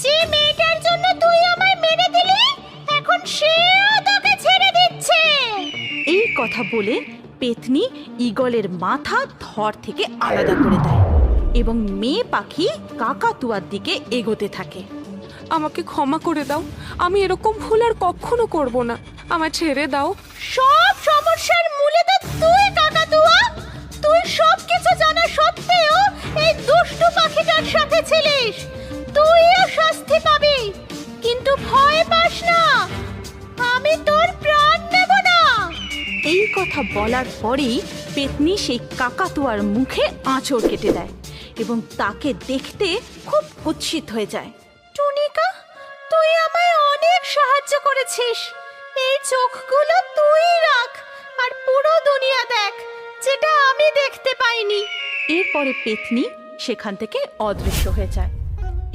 যে মেয়েটার জন্য তুই আমায় মেরে দিলি এখন সেও তোকে ছেড়ে দিচ্ছে। এই কথা বলে পেতনি ঈগলের মাথা ধর থেকে আলাদা করে দেয় এবং মেয়ে পাখি কাকাতুয়ার দিকে এগোতে থাকে। আমাকে ক্ষমা করে দাও, আমি এরকম ভুল আর কখনো করব না, আমায় ছেড়ে দাও। সব সমস্যার মূলে তো তুই কাকাতুয়া। তুই সব কিছু জানা সত্ত্বেও এই দুষ্টু পাখিটার সাথে ছিলিস। তুইও শাস্তি পাবি, কিন্তু ভয় পাস না, আমি তোর প্রাণ নেব না। এই কথা বলার পরেই পেতনি সেই কাকাতুয়ার মুখে আঁচড় কেটে দেয় এবং তাকে দেখতে খুব কুৎসিত হয়ে যায়। টুনিকা, তুই আমায় অনেক সাহায্য করেছিস। এই চোখগুলো তুই রাখ আর পুরো দুনিয়া দেখ, যেটা আমি দেখতে পাইনি। এরপরে পেতনি সেখান থেকে অদৃশ্য হয়ে যায়।